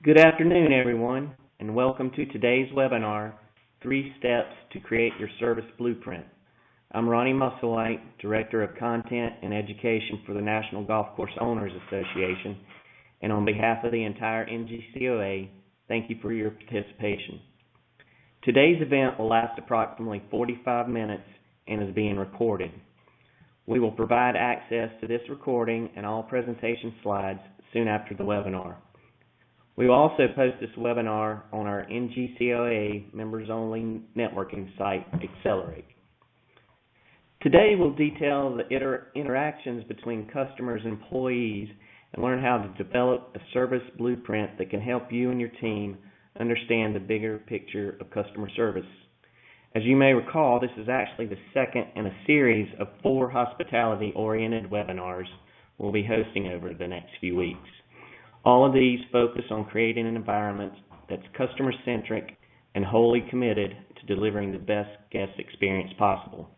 Good afternoon, everyone, and welcome to today's webinar, 3 Steps to Create Your Service Blueprint. I'm Ronnie Musselwhite, Director of Content and Education for the National Golf Course Owners Association, and on behalf of the entire NGCOA, thank you for your participation. Today's event will last approximately 45 minutes and is being recorded. We will provide access to this recording and all presentation slides soon after the webinar. We will also post this webinar on our NGCOA members-only networking site, Accelerate. Today we'll detail the interactions between customers and employees and learn how to develop a service blueprint that can help you and your team understand the bigger picture of customer service. As you may recall, this is actually the second in a series of 4 hospitality-oriented webinars we'll be hosting over the next few weeks. All of these focus on creating an environment that's customer-centric and wholly committed to delivering the best guest experience possible.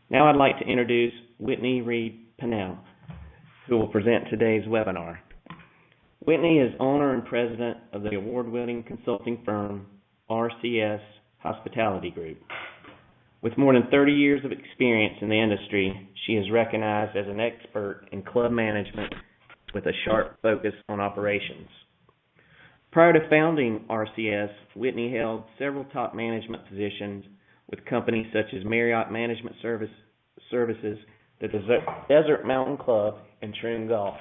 Now I'd like to introduce Whitney Pannell, who will present today's webinar. Whitney is owner and president of the award-winning consulting firm RCS Hospitality Group. With more than 30 years of experience in the industry, she is recognized as an expert in club management with a sharp focus on operations. Prior to founding RCS, Whitney held several top management positions with companies such as Marriott Management Services, the Desert Mountain Club, and Troon Golf.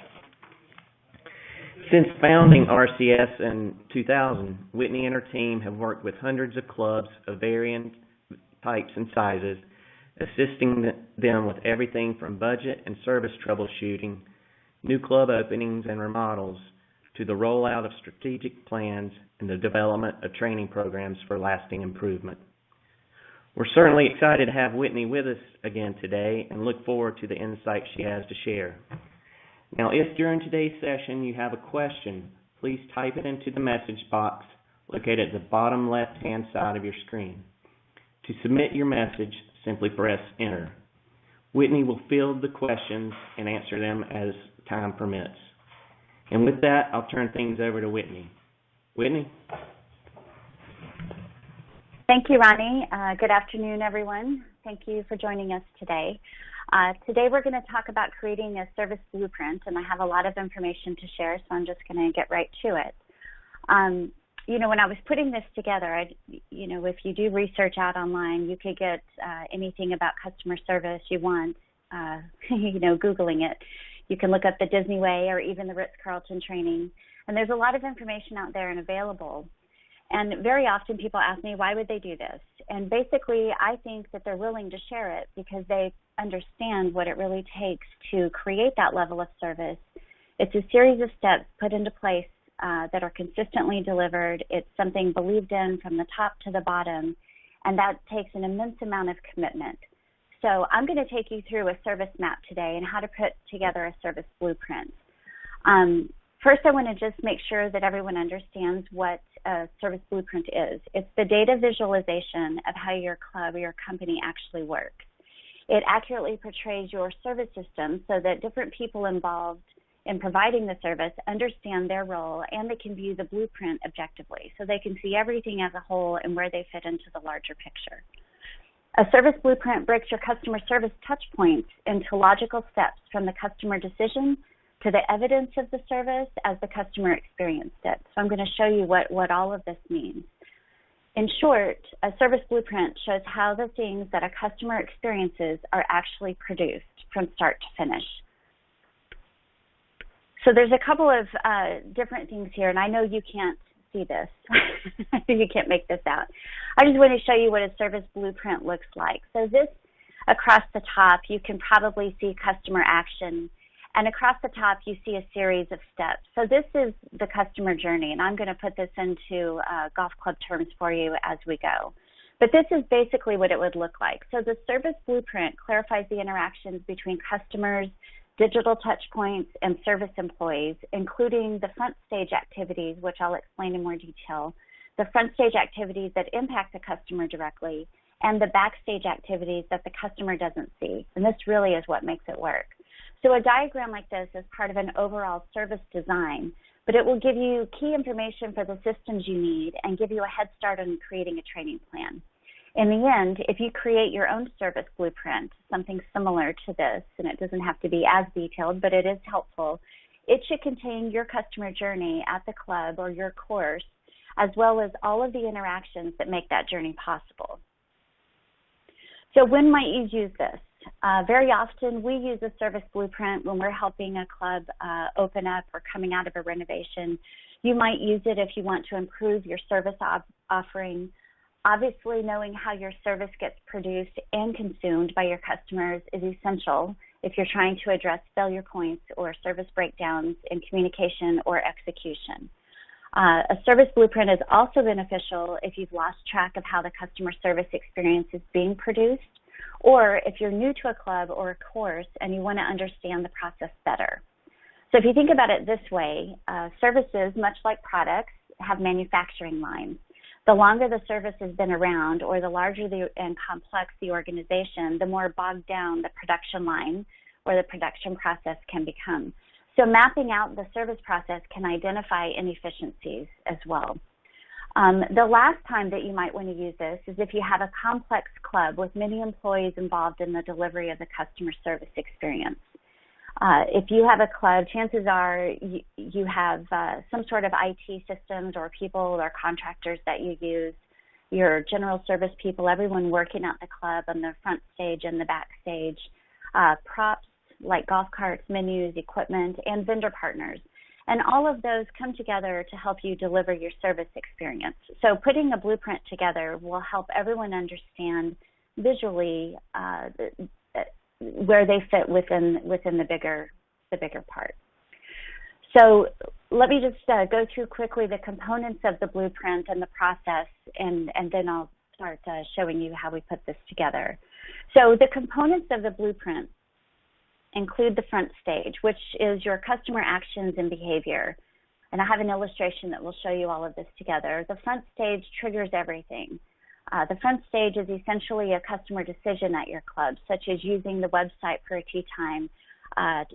Since founding RCS in 2000, Whitney and her team have worked with hundreds of clubs of varying types and sizes, assisting them with everything from budget and service troubleshooting, new club openings and remodels, to the rollout of strategic plans and the development of training programs for lasting improvement. We're certainly excited to have Whitney with us again today and look forward to the insights she has to share. Now, if during today's session you have a question, please type it into the message box located at the bottom left-hand side of your screen. To submit your message, simply press Enter. Whitney will field the questions and answer them as time permits. And with that, I'll turn things over to Whitney. Whitney? Thank you, Ronnie. Good afternoon, everyone. Thank you for joining us today. Today we're going to talk about creating a service blueprint, and I have a lot of information to share, so I'm just going to get right to it. When I was putting this together, if you do research out online, you could get anything about customer service you want, Googling it. You can look up the Disney Way or even the Ritz-Carlton training, and there's a lot of information out there and available. And very often people ask me, why would they do this? And basically, I think that they're willing to share it because they understand what it really takes to create that level of service. It's a series of steps put into place that are consistently delivered. It's something believed in from the top to the bottom, and that takes an immense amount of commitment. So I'm going to take you through a service map today and how to put together a service blueprint. First, I want to just make sure that everyone understands what a service blueprint is. It's the data visualization of how your club or your company actually works. It accurately portrays your service system so that different people involved in providing the service understand their role, and they can view the blueprint objectively, so they can see everything as a whole and where they fit into the larger picture. A service blueprint breaks your customer service touch points into logical steps from the customer decision to the evidence of the service as the customer experienced it. So I'm going to show you what all of this means. In short, a service blueprint shows how the things that a customer experiences are actually produced from start to finish. So there's a couple of different things here, and I know you can't see this. You can't make this out. I just want to show you what a service blueprint looks like. So this, across the top, you can probably see customer action, and across the top you see a series of steps. So this is the customer journey, and I'm going to put this into golf club terms for you as we go. But this is basically what it would look like. So the service blueprint clarifies the interactions between customers, digital touch points, and service employees, including the front stage activities, which I'll explain in more detail, the front stage activities that impact the customer directly, and the backstage activities that the customer doesn't see. And this really is what makes it work. So a diagram like this is part of an overall service design but it will give you key information for the systems you need and give you a head start on creating a training plan. In the end, if you create your own service blueprint, something similar to this, and it doesn't have to be as detailed, but it is helpful, it should contain your customer journey at the club or your course, as well as all of the interactions that make that journey possible. So when might you use this? Very often we use a service blueprint when we're helping a club open up or coming out of a renovation. You might use it if you want to improve your service offering. Obviously, knowing how your service gets produced and consumed by your customers is essential if you're trying to address failure points or service breakdowns in communication or execution. A service blueprint is also beneficial if you've lost track of how the customer service experience is being produced, or if you're new to a club or a course and you want to understand the process better. So if you think about it this way, services, much like products, have manufacturing lines. The longer the service has been around, or the larger and complex the organization, the more bogged down the production line or the production process can become. So mapping out the service process can identify inefficiencies as well. The last time that you might want to use this is if you have a complex club with many employees involved in the delivery of the customer service experience. If you have a club, chances are you have some sort of IT systems or people or contractors that you use, your general service people, everyone working at the club on the front stage and the backstage, props like golf carts, menus, equipment, and vendor partners. And all of those come together to help you deliver your service experience. So putting a blueprint together will help everyone understand visually where they fit within the bigger part. So let me just go through quickly the components of the blueprint and the process, and then I'll start showing you how we put this together. So the components of the blueprint include the front stage, which is your customer actions and behavior. And I have an illustration that will show you all of this together. The front stage triggers everything. The front stage is essentially a customer decision at your club, such as using the website for a tea time,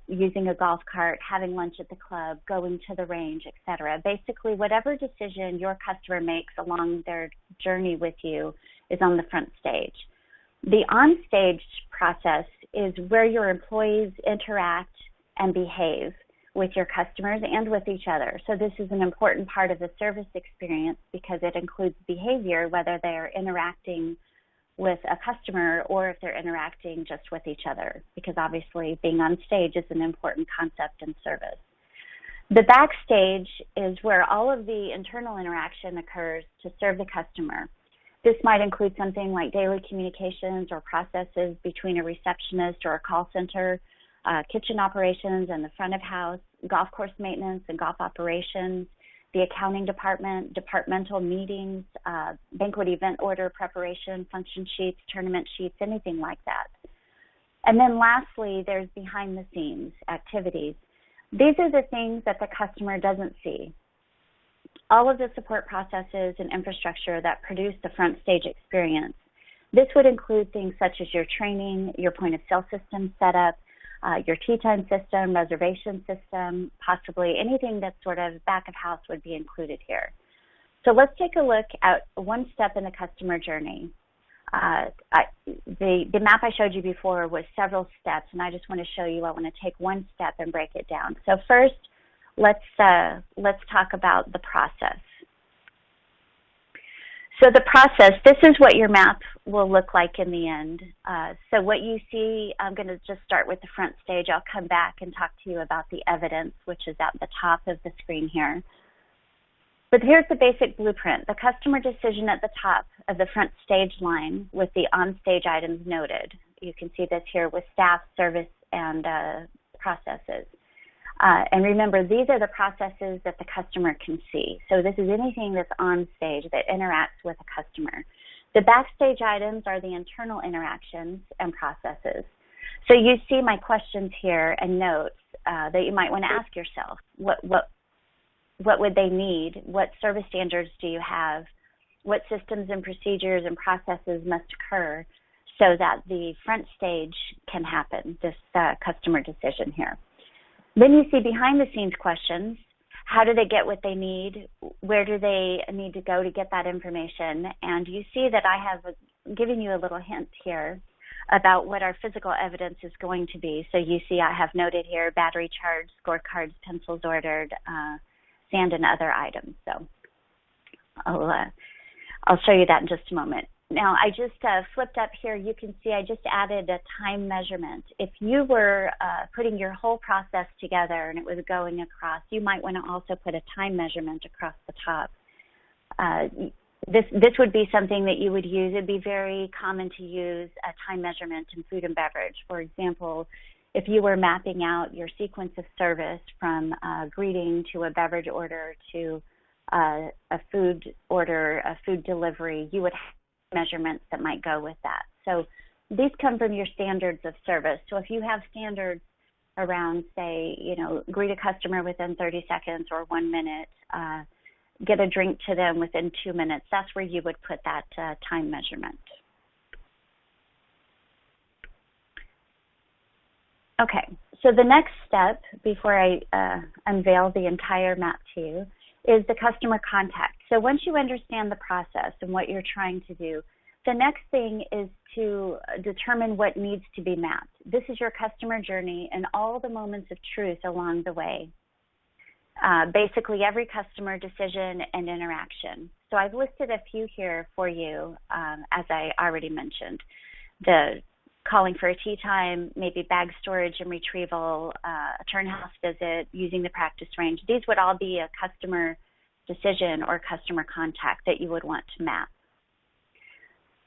using a golf cart, having lunch at the club, going to the range, etc. Basically, whatever decision your customer makes along their journey with you is on the front stage. The on-stage process is where your employees interact and behave with your customers and with each other. So this is an important part of the service experience because it includes behavior, whether they're interacting with a customer or if they're interacting just with each other, because obviously being on stage is an important concept in service. The backstage is where all of the internal interaction occurs to serve the customer. This might include something like daily communications or processes between a receptionist or a call center, kitchen operations and the front of house, golf course maintenance and golf operations, the accounting department, departmental meetings, banquet event order preparation, function sheets, tournament sheets, anything like that. And then lastly, there's behind the scenes activities. These are the things that the customer doesn't see. All of the support processes and infrastructure that produce the front stage experience. This would include things such as your training, your point of sale system setup, your tea time system, reservation system, possibly anything that's sort of back of house would be included here. So let's take a look at one step in the customer journey. The map I showed you before was several steps, and I just want to show you, I want to take one step and break it down. So first, let's talk about the process. So the process, this is what your map will look like in the end. So what you see, I'm going to just start with the front stage. I'll come back and talk to you about the evidence, which is at the top of the screen here. But here's the basic blueprint. The customer decision at the top of the front stage line with the on-stage items noted. You can see this here with staff, service, and processes. And remember, these are the processes that the customer can see. So this is anything that's on stage that interacts with a customer. The backstage items are the internal interactions and processes. So you see my questions here and notes that you might want to ask yourself. What would they need? What service standards do you have? What systems and procedures and processes must occur so that the front stage can happen, this customer decision here? Then you see behind the scenes questions. how do they get what they need? Where do they need to go to get that information? And you see that I have given you a little hint here about what our physical evidence is going to be. So you see I have noted here battery charged, scorecards, pencils ordered, sand and other items. So I'll show you that in just a moment. Now, I just flipped up here. You can see I just added a time measurement. If you were putting your whole process together and it was going across, you might want to also put a time measurement across the top. This would be something that you would use. It'd be very common to use a time measurement in food and beverage. For example, if you were mapping out your sequence of service from a greeting to a beverage order to a food order, a food delivery, you would have measurements that might go with that. So these come from your standards of service. So if you have standards around, say, greet a customer within 30 seconds or 1 minute, get a drink to them within 2 minutes, that's where you would put that time measurement. Okay, so the next step before I unveil the entire map to you is the customer contact. So once you understand the process and what you're trying to do, the next thing is to determine what needs to be mapped. This is your customer journey and all the moments of truth along the way. Basically every customer decision and interaction. So I've listed a few here for you, as I already mentioned. The calling for a tea time, maybe bag storage and retrieval, a turn house visit, using the practice range. These would all be a customer decision or customer contact that you would want to map.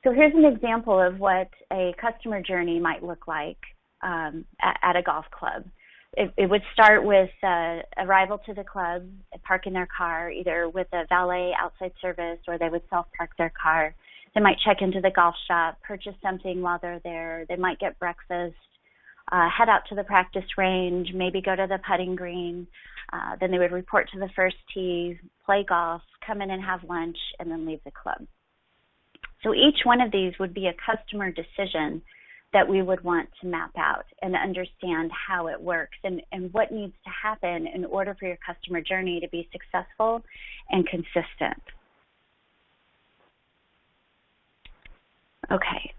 So here's an example of what a customer journey might look like at a golf club. It would start with arrival to the club, parking their car, either with a valet outside service or they would self-park their car. They might check into the golf shop, purchase something while they're there. They might get breakfast, head out to the practice range, maybe go to the putting green. Then they would report to the first tee, play golf, come in and have lunch, and then leave the club. So each one of these would be a customer decision that we would want to map out and understand how it works and what needs to happen in order for your customer journey to be successful and consistent. Okay.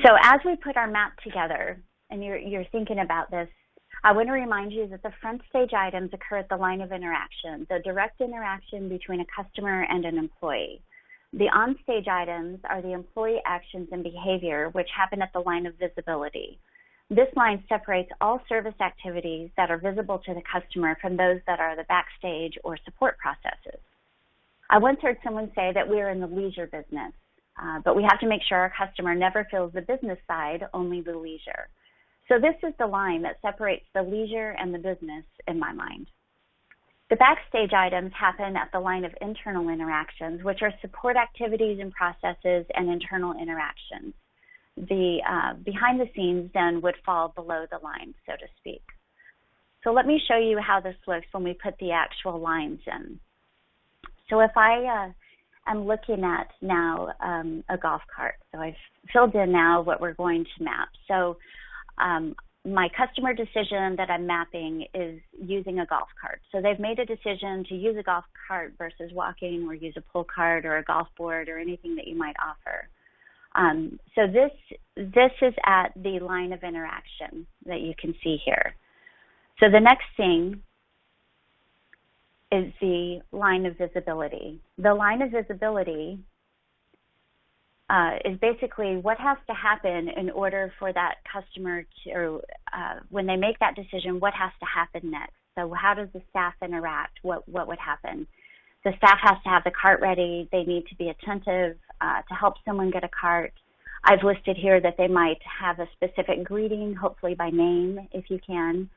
So as we put our map together, and you're thinking about this, I want to remind you that the front stage items occur at the line of interaction, the direct interaction between a customer and an employee. The on-stage items are the employee actions and behavior, which happen at the line of visibility. This line separates all service activities that are visible to the customer from those that are the backstage or support processes. I once heard someone say that we're in the leisure business. But we have to make sure our customer never feels the business side, only the leisure. So this is the line that separates the leisure and the business in my mind. The backstage items happen at the line of internal interactions, which are support activities and processes and internal interactions. The behind the scenes then would fall below the line, so to speak. So let me show you how this looks when we put the actual lines in. So if I'm looking at now a golf cart. So I've filled in now what we're going to map. So my customer decision that I'm mapping is using a golf cart. So they've made a decision to use a golf cart versus walking or use a pull cart or a golf board or anything that you might offer. So this is at the line of interaction that you can see here. So the next thing is the line of visibility. The line of visibility is basically what has to happen in order for that customer to, when they make that decision, what has to happen next. So how does the staff interact? What would happen? The staff has to have the cart ready. They need to be attentive to help someone get a cart. I've listed here that they might have a specific greeting, hopefully by name if you can.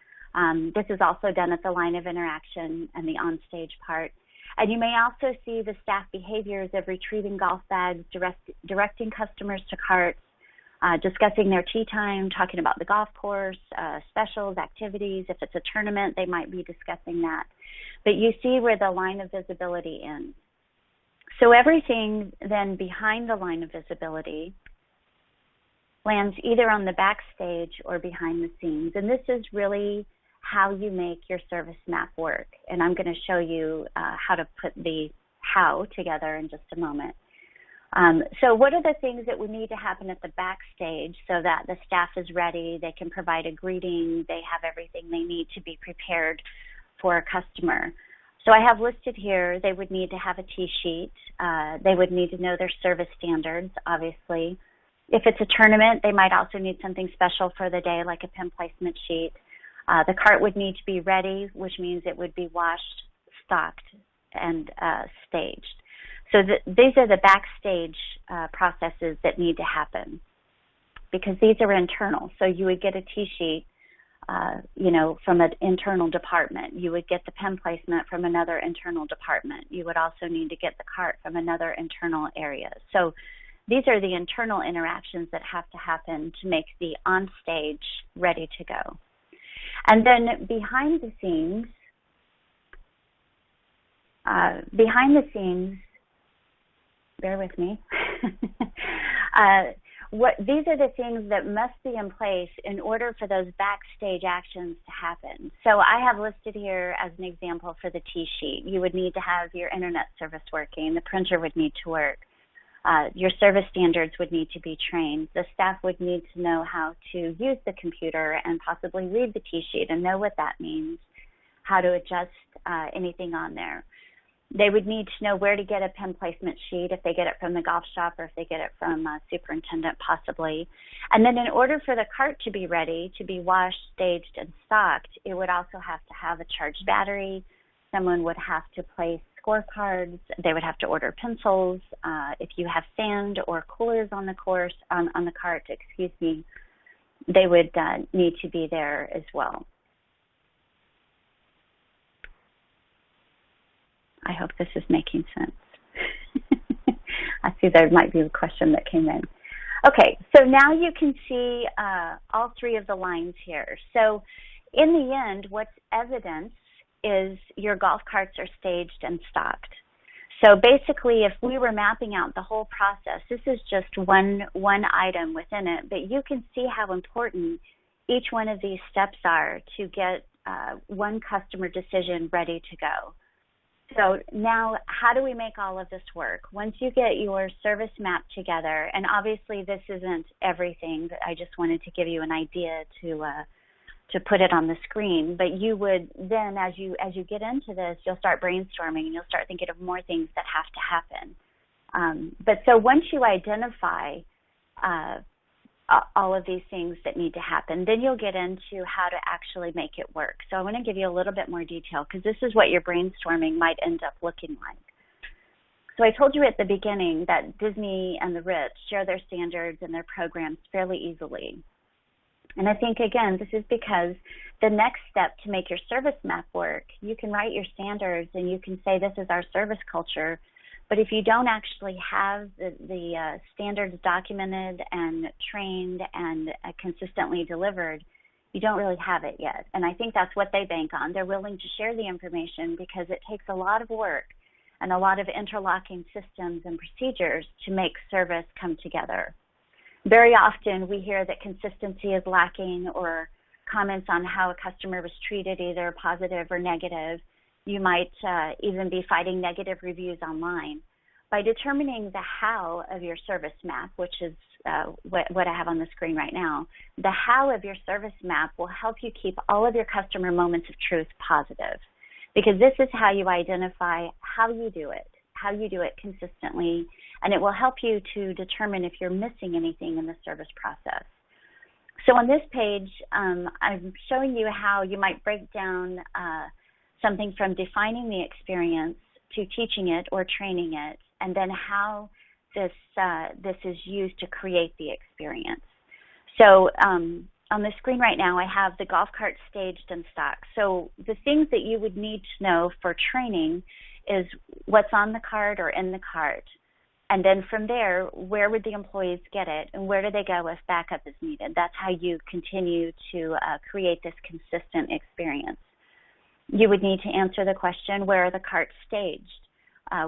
This is also done at the line of interaction and the on-stage part. And you may also see the staff behaviors of retrieving golf bags, directing customers to carts, discussing their tea time, talking about the golf course, specials, activities. If it's a tournament, they might be discussing that. But you see where the line of visibility ends. So everything then behind the line of visibility lands either on the backstage or behind the scenes. And this is really how you make your service map work. And I'm going to show you how to put the how together in just a moment. So what are the things that would need to happen at the backstage so that the staff is ready, they can provide a greeting, they have everything they need to be prepared for a customer? So I have listed here, they would need to have a T-sheet. They would need to know their service standards, obviously. If it's a tournament, they might also need something special for the day, like a pin placement sheet. The cart would need to be ready, which means it would be washed, stocked, and staged. So these are the backstage processes that need to happen, because these are internal. So you would get a T-sheet, from an internal department. You would get the pen placement from another internal department. You would also need to get the cart from another internal area. So these are the internal interactions that have to happen to make the on-stage ready to go. And then behind the scenes, bear with me. These are the things that must be in place in order for those backstage actions to happen. So I have listed here as an example for the T-sheet. You would need to have your internet service working. The printer would need to work. Your service standards would need to be trained. The staff would need to know how to use the computer and possibly read the T-sheet and know what that means, how to adjust anything on there. They would need to know where to get a pen placement sheet, if they get it from the golf shop or if they get it from a superintendent possibly. And then in order for the cart to be ready, to be washed, staged, and stocked, it would also have to have a charged battery. Someone would have to place scorecards. They would have to order pencils. If you have sand or coolers on the cart, they would need to be there as well. I hope this is making sense. I see there might be a question that came in. Okay, so now you can see all three of the lines here. So in the end, what's evidence is your golf carts are staged and stocked. So basically, if we were mapping out the whole process, this is just one item within it, but you can see how important each one of these steps are to get one customer decision ready to go. So now, how do we make all of this work? Once you get your service map together, and obviously this isn't everything, but I just wanted to give you an idea to put it on the screen. But you would then, as you get into this, you'll start brainstorming and you'll start thinking of more things that have to happen. But so once you identify all of these things that need to happen, then you'll get into how to actually make it work. So I want to give you a little bit more detail because this is what your brainstorming might end up looking like. So I told you at the beginning that Disney and the Ritz share their standards and their programs fairly easily. And I think, again, this is because the next step to make your service map work, you can write your standards and you can say this is our service culture. But if you don't actually have the standards documented and trained and consistently delivered, you don't really have it yet. And I think that's what they bank on. They're willing to share the information because it takes a lot of work and a lot of interlocking systems and procedures to make service come together. Very often we hear that consistency is lacking or comments on how a customer was treated, either positive or negative. You might even be fighting negative reviews online. By determining the how of your service map, which is what I have on the screen right now, the how of your service map will help you keep all of your customer moments of truth positive, because this is how you identify how you do it consistently, and it will help you to determine if you're missing anything in the service process. So on this page, I'm showing you how you might break down something from defining the experience to teaching it or training it, and then how this is used to create the experience. So on the screen right now, I have the golf cart staged and stocked. So the things that you would need to know for training is what's on the cart or in the cart. And then from there, where would the employees get it, and where do they go if backup is needed? That's how you continue to create this consistent experience. You would need to answer the question, where are the carts staged?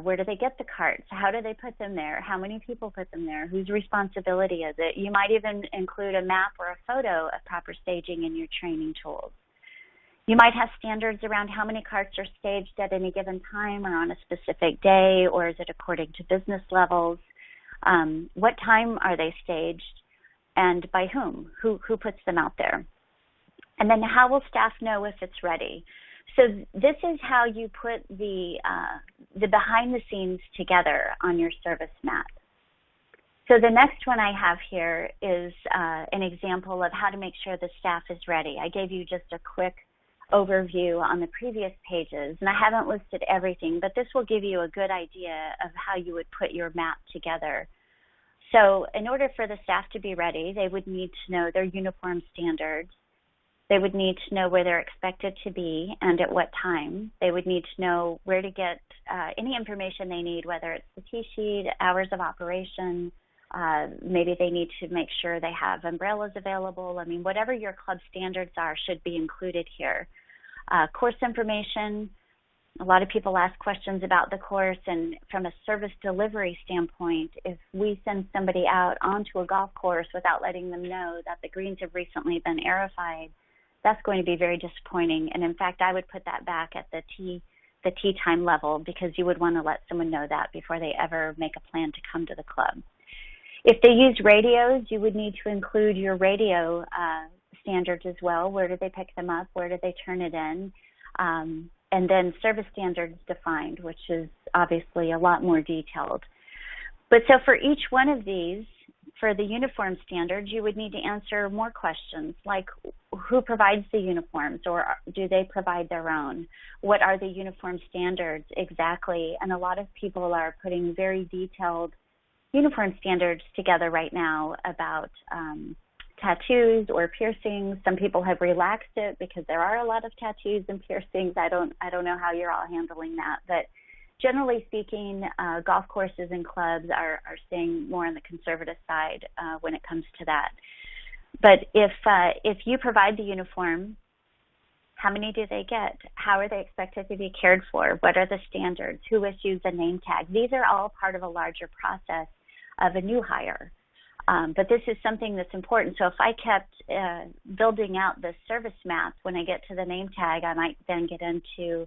Where do they get the carts? How do they put them there? How many people put them there? Whose responsibility is it? You might even include a map or a photo of proper staging in your training tools. You might have standards around how many carts are staged at any given time or on a specific day, or is it according to business levels? What time are they staged, and by whom? Who puts them out there? And then how will staff know if it's ready? So this is how you put the behind the scenes together on your service map. So the next one I have here is an example of how to make sure the staff is ready. I gave you just a quick overview on the previous pages, and I haven't listed everything, but this will give you a good idea of how you would put your map together. So in order for the staff to be ready, they would need to know their uniform standards. They would need to know where they're expected to be and at what time. They would need to know where to get any information they need, whether it's the T-sheet, hours of operation. Maybe they need to make sure they have umbrellas available. I mean, whatever your club standards are should be included here. Course information. A lot of people ask questions about the course, and from a service delivery standpoint, if we send somebody out onto a golf course without letting them know that the greens have recently been aerified, that's going to be very disappointing. And in fact, I would put that back at the tee time level, because you would want to let someone know that before they ever make a plan to come to the club. If they use radios, you would need to include your radio standards as well. Where do they pick them up? Where do they turn it in? And then service standards defined, which is obviously a lot more detailed. But so for each one of these, for the uniform standards, you would need to answer more questions, like who provides the uniforms, or do they provide their own? What are the uniform standards exactly? And a lot of people are putting very detailed uniform standards together right now about tattoos or piercings. Some people have relaxed it because there are a lot of tattoos and piercings. I don't know how you're all handling that, but generally speaking, golf courses and clubs are staying more on the conservative side when it comes to that. But if you provide the uniform, how many do they get? How are they expected to be cared for? What are the standards? Who issues a name tag? These are all part of a larger process of a new hire. But this is something that's important. So if I kept building out the service map, when I get to the name tag, I might then get into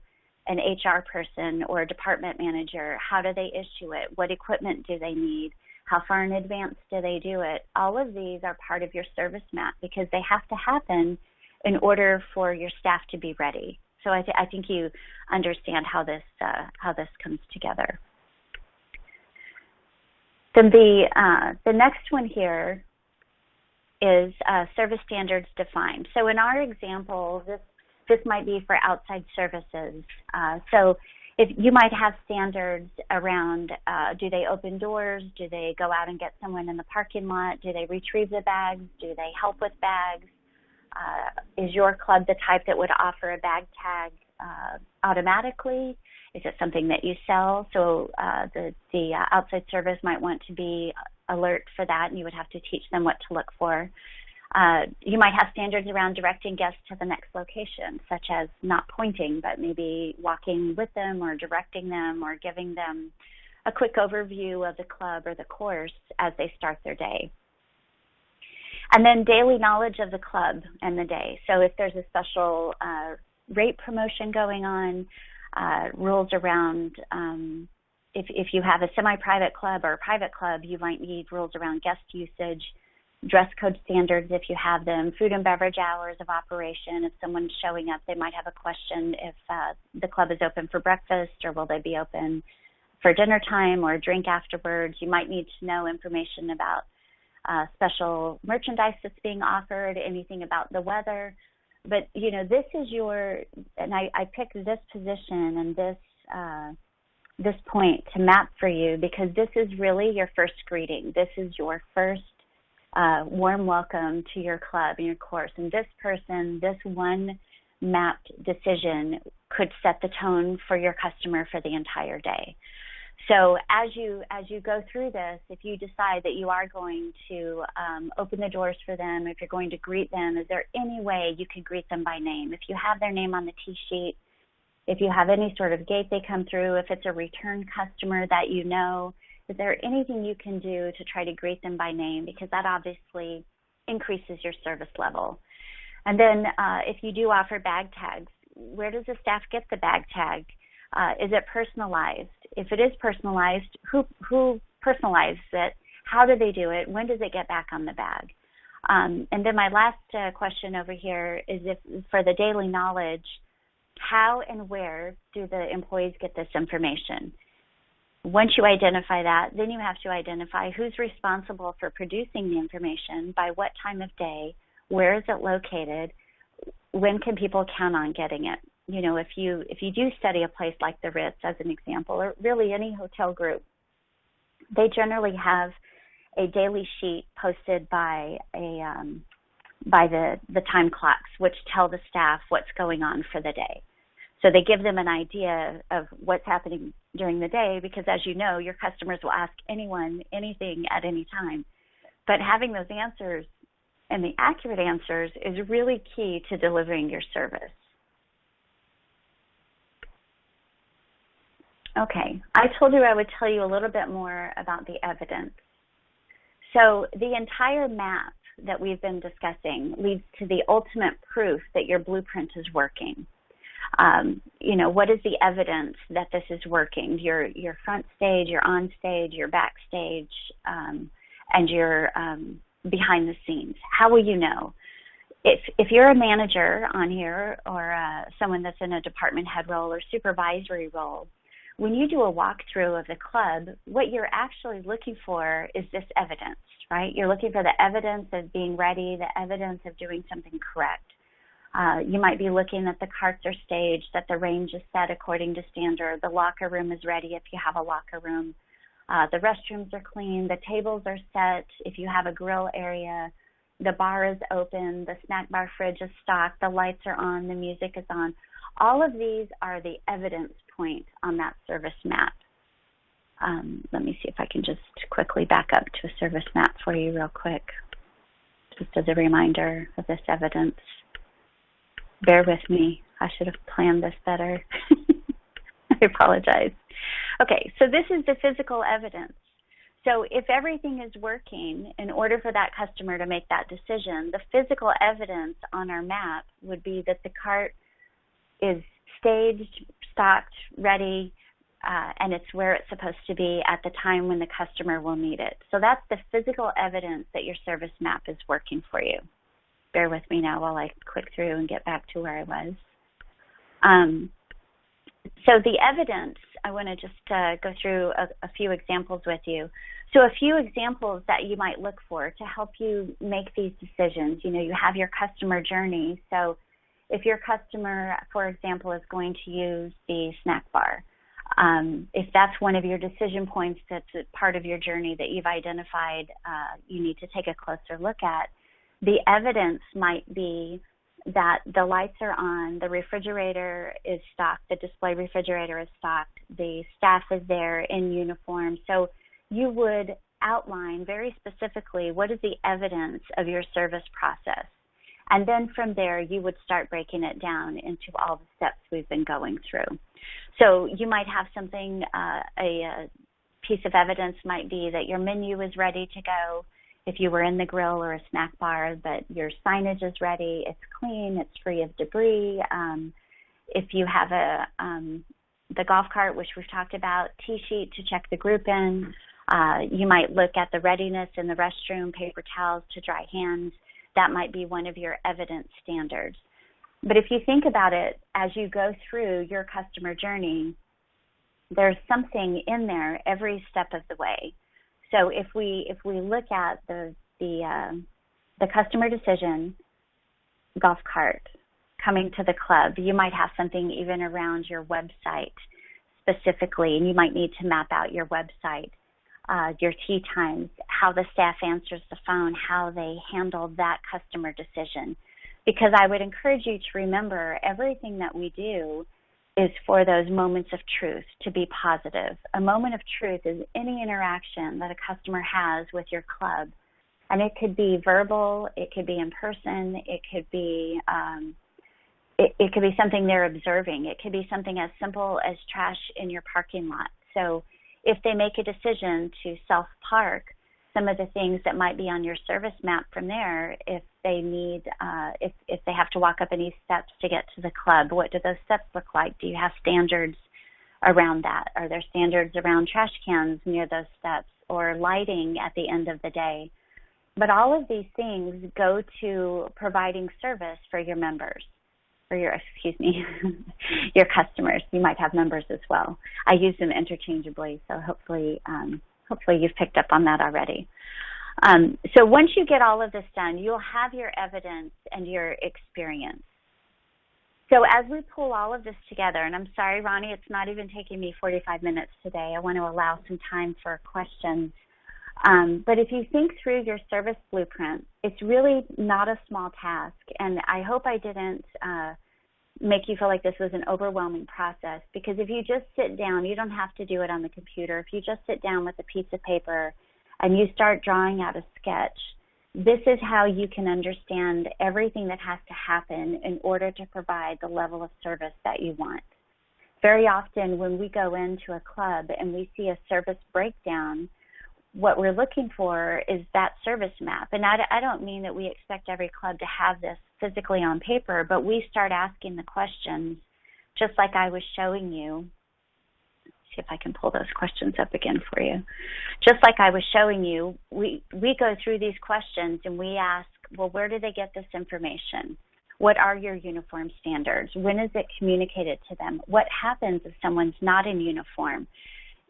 an HR person or a department manager. How do they issue it? What equipment do they need? How far in advance do they do it? All of these are part of your service map because they have to happen in order for your staff to be ready. So I think you understand how this comes together. Then the next one here is service standards defined. So in our example, this might be for outside services. So if you might have standards around, do they open doors? Do they go out and get someone in the parking lot? Do they retrieve the bags? Do they help with bags? Is your club the type that would offer a bag tag automatically? Is it something that you sell? So the outside service might want to be alert for that, and you would have to teach them what to look for. You might have standards around directing guests to the next location, such as not pointing, but maybe walking with them or directing them or giving them a quick overview of the club or the course as they start their day. And then daily knowledge of the club and the day. So if there's a special rate promotion going on, rules around if you have a semi-private club or a private club, you might need rules around guest usage, dress code standards if you have them, food and beverage hours of operation. If someone's showing up, they might have a question if the club is open for breakfast or will they be open for dinner time or drink afterwards. You might need to know information about special merchandise that's being offered, anything about the weather. But, you know, this is and I picked this position and this point to map for you because this is really your first greeting. This is your first warm welcome to your club and your course. And this person, this one mapped decision could set the tone for your customer for the entire day. So as you go through this, if you decide that you are going to open the doors for them, if you're going to greet them, is there any way you could greet them by name? If you have their name on the T-sheet, if you have any sort of gate they come through, if it's a return customer that you know, is there anything you can do to try to greet them by name? Because that obviously increases your service level. And then if you do offer bag tags, where does the staff get the bag tag? Is it personalized? If it is personalized, who personalizes it? How do they do it? When does it get back on the bag? And then my last question over here is, if for the daily knowledge, how and where do the employees get this information? Once you identify that, then you have to identify who's responsible for producing the information, by what time of day, where is it located, when can people count on getting it? You know, if you do study a place like the Ritz as an example, or really any hotel group, they generally have a daily sheet posted by the time clocks, which tell the staff what's going on for the day. So they give them an idea of what's happening during the day, because as you know, your customers will ask anyone anything at any time. But having those answers and the accurate answers is really key to delivering your service. Okay, I told you I would tell you a little bit more about the evidence. So the entire map that we've been discussing leads to the ultimate proof that your blueprint is working. You know, what is the evidence that this is working? Your front stage, your on stage, your backstage, and your behind the scenes. How will you know? If you're a manager on here, or someone that's in a department head role or supervisory role, when you do a walkthrough of the club, what you're actually looking for is this evidence, right? You're looking for the evidence of being ready, the evidence of doing something correct. You might be looking that the carts are staged, that the range is set according to standard, the locker room is ready if you have a locker room, the restrooms are clean, the tables are set if you have a grill area, the bar is open, the snack bar fridge is stocked, the lights are on, the music is on. All of these are the evidence point on that service map. Let me see if I can just quickly back up to a service map for you real quick, just as a reminder of this evidence. Bear with me. I should have planned this better. I apologize. Okay, so this is the physical evidence. So if everything is working, in order for that customer to make that decision, the physical evidence on our map would be that the cart is staged, stocked, ready, and it's where it's supposed to be at the time when the customer will need it. So that's the physical evidence that your service map is working for you. Bear with me now while I click through and get back to where I was. So the evidence, I want to just go through a few examples with you. So a few examples that you might look for to help you make these decisions. You know, you have your customer journey. So if your customer, for example, is going to use the snack bar, if that's one of your decision points that's a part of your journey that you've identified you need to take a closer look at, the evidence might be that the lights are on, the refrigerator is stocked, the display refrigerator is stocked, the staff is there in uniform. So you would outline very specifically what is the evidence of your service process. And then from there, you would start breaking it down into all the steps we've been going through. So you might have something, a piece of evidence might be that your menu is ready to go. If you were in the grill or a snack bar, that your signage is ready, it's clean, it's free of debris. If you have the golf cart, which we've talked about, T-sheet to check the group in. You might look at the readiness in the restroom, paper towels to dry hands. That might be one of your evidence standards. But if you think about it, as you go through your customer journey, there's something in there every step of the way. So if we look at the customer decision, golf cart, coming to the club, you might have something even around your website specifically, and you might need to map out your website, your tea times, how the staff answers the phone, how they handle that customer decision. Because I would encourage you to remember everything that we do is for those moments of truth, to be positive. A moment of truth is any interaction that a customer has with your club. And it could be verbal, it could be in person, it could be it could be something they're observing. It could be something as simple as trash in your parking lot. So if they make a decision to self-park, some of the things that might be on your service map from there. If they need, if they have to walk up any steps to get to the club, what do those steps look like? Do you have standards around that? Are there standards around trash cans near those steps or lighting at the end of the day? But all of these things go to providing service for your members, or your, your customers. You might have members as well. I use them interchangeably, so hopefully you've picked up on that already. So once you get all of this done, you'll have your evidence and your experience. So as we pull all of this together, and I'm sorry, Ronnie, it's not even taking me 45 minutes today. I want to allow some time for questions. But if you think through your service blueprint, it's really not a small task. And I hope I didn't make you feel like this was an overwhelming process, because if you just sit down, you don't have to do it on the computer. If you just sit down with a piece of paper and you start drawing out a sketch, this is how you can understand everything that has to happen in order to provide the level of service that you want. Very often when we go into a club and we see a service breakdown, what we're looking for is that service map. And I don't mean that we expect every club to have this physically on paper, but we start asking the questions just like I was showing you. Let's see if I can pull those questions up again for you. Just like I was showing you, we go through these questions and we ask, well, where do they get this information? What are your uniform standards? When is it communicated to them? What happens if someone's not in uniform?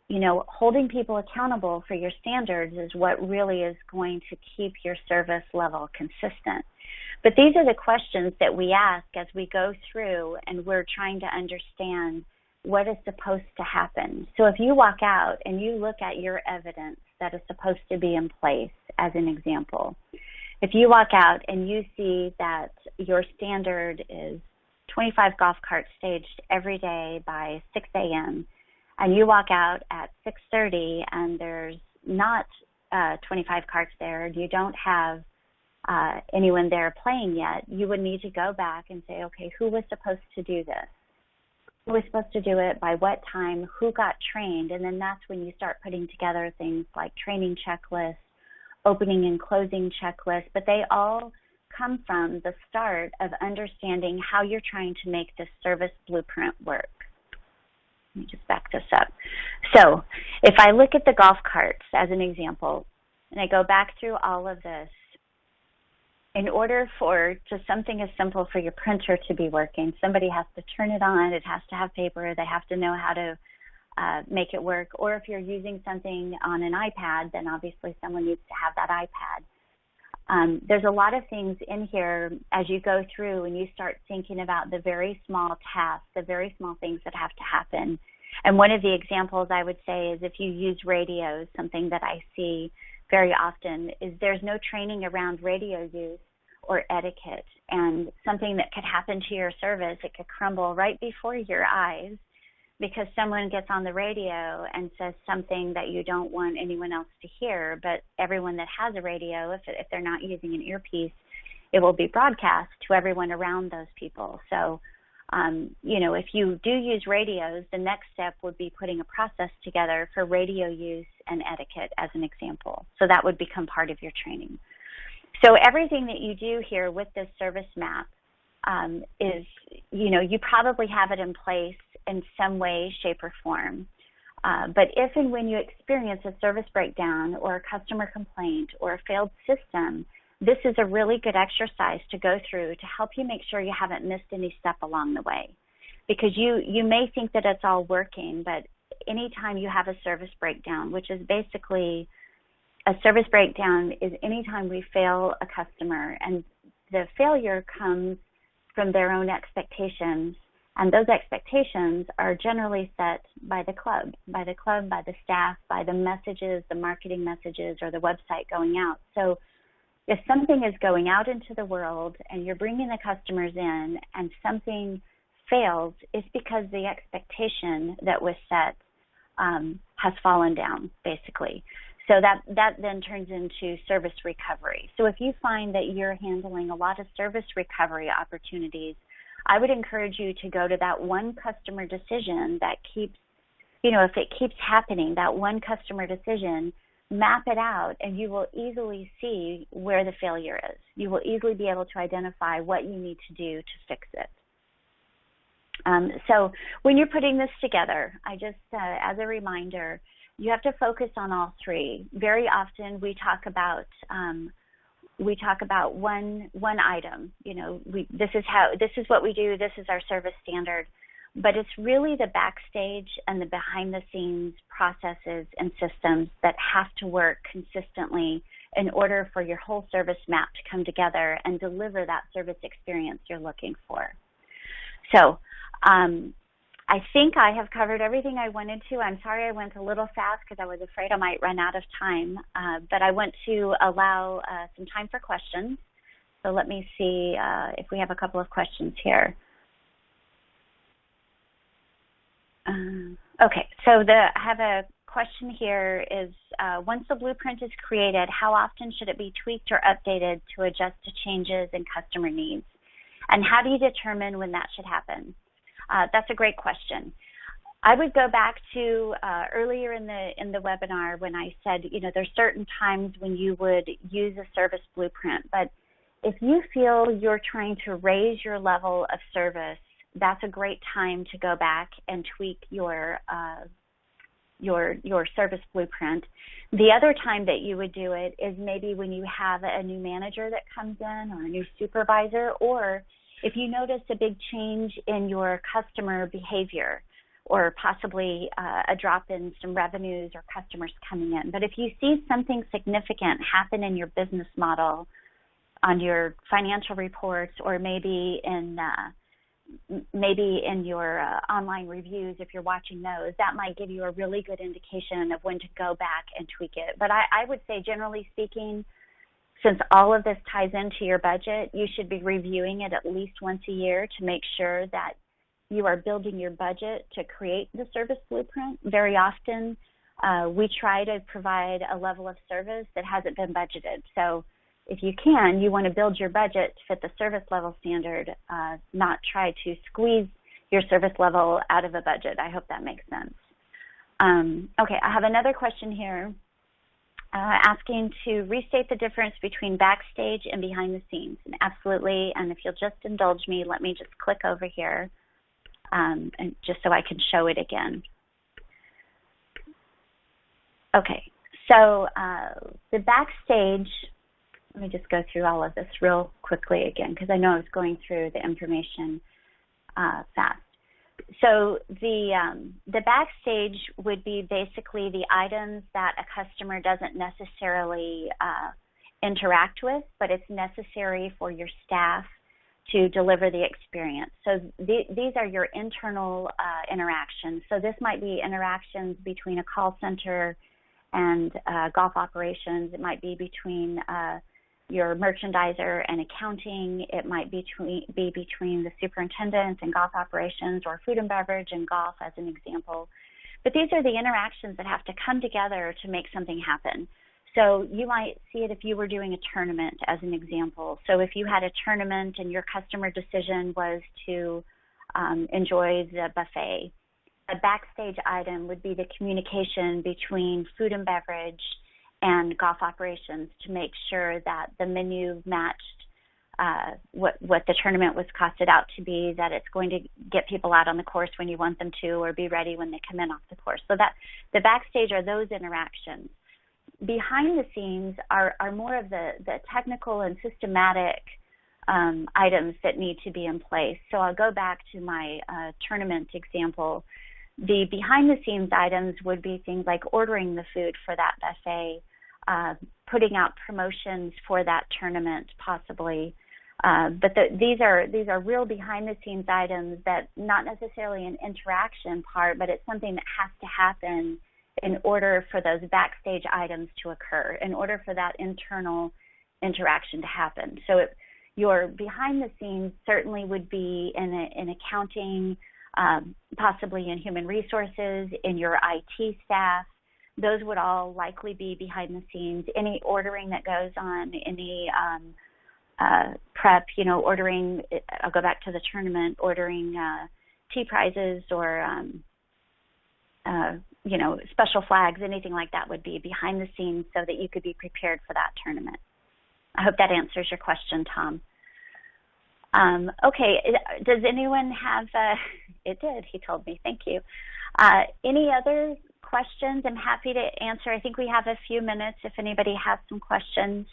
You know, holding people accountable for your standards is what really is going to keep your service level consistent. But these are the questions that we ask as we go through and we're trying to understand what is supposed to happen. So if you walk out and you look at your evidence that is supposed to be in place, as an example, if you walk out and you see that your standard is 25 golf carts staged every day by 6 a.m., and you walk out at 6:30 and there's not 25 carts there, and you don't have anyone there playing yet, you would need to go back and say, okay, who was supposed to do this? Who was supposed to do it? By what time? Who got trained? And then that's when you start putting together things like training checklists, opening and closing checklists, but they all come from the start of understanding how you're trying to make this service blueprint work. Let me just back this up. So if I look at the golf carts as an example, and I go back through all of this, in order for just something as simple for your printer to be working, somebody has to turn it on, it has to have paper, they have to know how to make it work. Or if you're using something on an iPad, then obviously someone needs to have that iPad. There's a lot of things in here as you go through and you start thinking about the very small tasks, the very small things that have to happen. And one of the examples I would say is if you use radios, something that I see very often is there's no training around radio use or etiquette. And something that could happen to your service, it could crumble right before your eyes because someone gets on the radio and says something that you don't want anyone else to hear. But everyone that has a radio, if they're not using an earpiece, it will be broadcast to everyone around those people. So, if you do use radios, the next step would be putting a process together for radio use and etiquette as an example. So that would become part of your training. So everything that you do here with this service map is, you probably have it in place in some way, shape, or form. But if and when you experience a service breakdown or a customer complaint or a failed system, this is a really good exercise to go through to help you make sure you haven't missed any step along the way. Because you may think that it's all working, but anytime you have a service breakdown, which is basically a service breakdown is anytime we fail a customer, and the failure comes from their own expectations. And those expectations are generally set by the club, by the staff, by the messages, the marketing messages, or the website going out. So if something is going out into the world and you're bringing the customers in and something fails, it's because the expectation that was set has fallen down, basically. So that then turns into service recovery. So if you find that you're handling a lot of service recovery opportunities, I would encourage you to go to that one customer decision that keeps, if it keeps happening, that one customer decision, map it out, and you will easily see where the failure is. You will easily be able to identify what you need to do to fix it. So when you're putting this together, I just, as a reminder, you have to focus on all three. Very often we talk about one item. You know, this is what we do. This is our service standard. But it's really the backstage and the behind-the-scenes processes and systems that have to work consistently in order for your whole service map to come together and deliver that service experience you're looking for. So I think I have covered everything I wanted to. I'm sorry I went a little fast because I was afraid I might run out of time, but I want to allow some time for questions. So let me see if we have a couple of questions here. Okay, so I have a question here is, once the blueprint is created, how often should it be tweaked or updated to adjust to changes in customer needs? And how do you determine when that should happen? That's a great question. I would go back to earlier in the webinar when I said, you know, there's certain times when you would use a service blueprint, but if you feel you're trying to raise your level of service, that's a great time to go back and tweak your service blueprint. The other time that you would do it is maybe when you have a new manager that comes in or a new supervisor, or if you notice a big change in your customer behavior or possibly a drop in some revenues or customers coming in. But if you see something significant happen in your business model, on your financial reports, or maybe in your online reviews, if you're watching those, that might give you a really good indication of when to go back and tweak it. But I would say, generally speaking, since all of this ties into your budget, you should be reviewing it at least once a year to make sure that you are building your budget to create the service blueprint. Very often, we try to provide a level of service that hasn't been budgeted. So if you can, you want to build your budget to fit the service level standard, not try to squeeze your service level out of a budget. I hope that makes sense. Okay, I have another question here asking to restate the difference between backstage and behind the scenes. And absolutely, and if you'll just indulge me, let me just click over here and just so I can show it again. Okay, so the backstage, let me just go through all of this real quickly again, because I know I was going through the information fast. So the backstage would be basically the items that a customer doesn't necessarily interact with, but it's necessary for your staff to deliver the experience. So these are your internal interactions. So this might be interactions between a call center and golf operations. It might be between your merchandiser and accounting. It might be between the superintendent and golf operations, or food and beverage and golf as an example. But these are the interactions that have to come together to make something happen. So you might see it if you were doing a tournament as an example. So if you had a tournament and your customer decision was to enjoy the buffet, a backstage item would be the communication between food and beverage and golf operations to make sure that the menu matched what the tournament was costed out to be, that it's going to get people out on the course when you want them to, or be ready when they come in off the course. So that the backstage are those interactions. Behind the scenes are more of the technical and systematic items that need to be in place. So I'll go back to my tournament example. The behind-the-scenes items would be things like ordering the food for that buffet, putting out promotions for that tournament possibly. But these are real behind-the-scenes items that not necessarily an interaction part, but it's something that has to happen in order for those backstage items to occur, in order for that internal interaction to happen. So your behind-the-scenes certainly would be in accounting, possibly in human resources, in your IT staff. Those would all likely be behind the scenes. Any ordering that goes on, any prep, ordering, I'll go back to the tournament, ordering tea prizes or special flags, anything like that would be behind the scenes so that you could be prepared for that tournament. I hope that answers your question, Tom. Okay, does anyone have, it did, he told me, thank you. Any other questions? I'm happy to answer. I think we have a few minutes if anybody has some questions,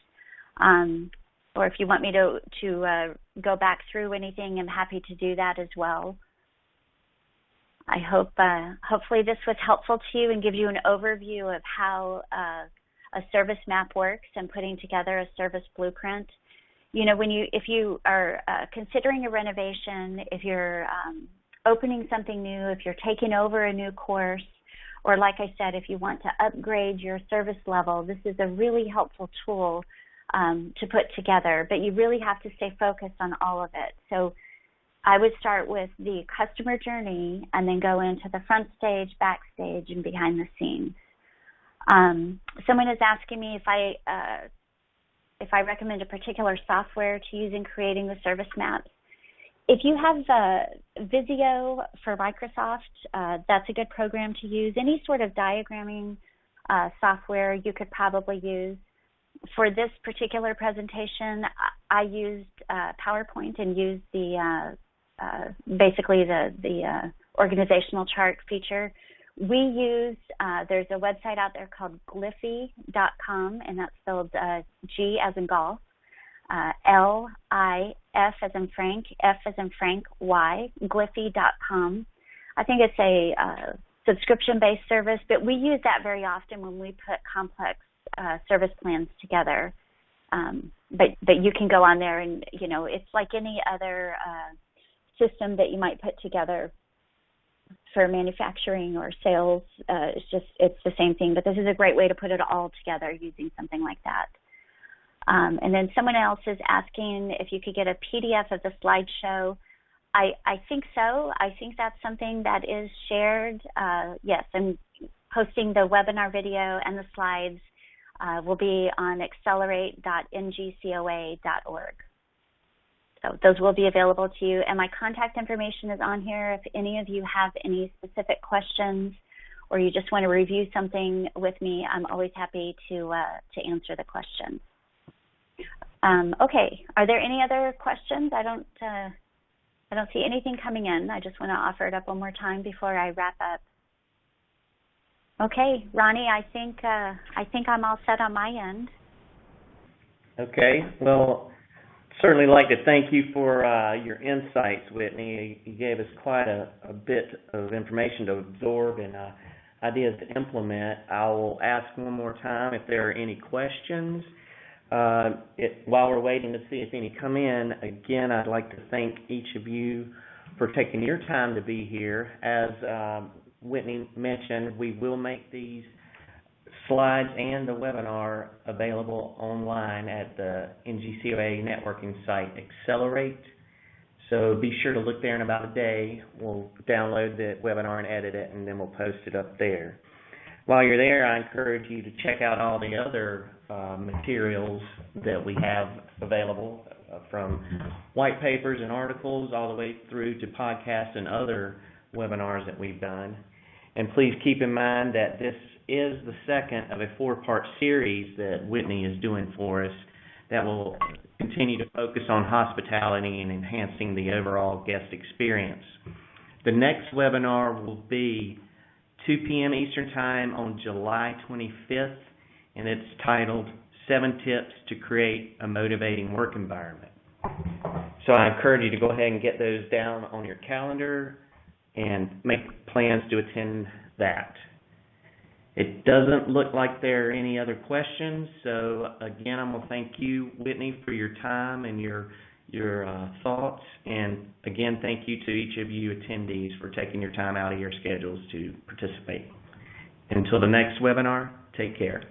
or if you want me to go back through anything, I'm happy to do that as well. I hope, hopefully this was helpful to you and gives you an overview of how a service map works and putting together a service blueprint. If you are considering a renovation, if you're opening something new, if you're taking over a new course, or like I said, if you want to upgrade your service level, this is a really helpful tool to put together, but you really have to stay focused on all of it. So I would start with the customer journey and then go into the front stage, backstage, and behind the scenes. Someone is asking me if I recommend a particular software to use in creating the service maps. If you have Visio for Microsoft, that's a good program to use. Any sort of diagramming software you could probably use. For this particular presentation, I used PowerPoint and used the basically the organizational chart feature. We use, there's a website out there called Gliffy.com, and that's spelled G as in golf, L-I-F as in Frank, F as in Frank, Y, Gliffy.com. I think it's a subscription-based service, but we use that very often when we put complex service plans together. But you can go on there and, it's like any other system that you might put together for manufacturing or sales. It's the same thing, but this is a great way to put it all together using something like that. And then someone else is asking if you could get a PDF of the slideshow. I think so. I think that's something that is shared. Yes, I'm posting the webinar video, and the slides will be on accelerate.ngcoa.org. So those will be available to you, and my contact information is on here. If any of you have any specific questions or you just want to review something with me, I'm always happy to answer the questions. Okay, are there any other questions? I don't see anything coming in. I just want to offer it up one more time before I wrap up. Okay, Ronnie, I think I'm all set on my end. Okay, well, certainly like to thank you for your insights, Whitney. You gave us quite a bit of information to absorb and ideas to implement. I will ask one more time if there are any questions. While we're waiting to see if any come in, again, I'd like to thank each of you for taking your time to be here. As Whitney mentioned, we will make these slides and the webinar available online at the NGCOA networking site, Accelerate. So be sure to look there in about a day. We'll download the webinar and edit it, and then we'll post it up there. While you're there, I encourage you to check out all the other materials that we have available, from white papers and articles all the way through to podcasts and other webinars that we've done. And please keep in mind that this is the second of a 4-part series that Whitney is doing for us that will continue to focus on hospitality and enhancing the overall guest experience. The next webinar will be 2 p.m. Eastern Time on July 25th, and it's titled 7 Tips to Create a Motivating Work Environment. So I encourage you to go ahead and get those down on your calendar and make plans to attend that. It doesn't look like there are any other questions, so again, I'm going to thank you, Whitney, for your time and your thoughts, and again, thank you to each of you attendees for taking your time out of your schedules to participate. Until the next webinar, take care.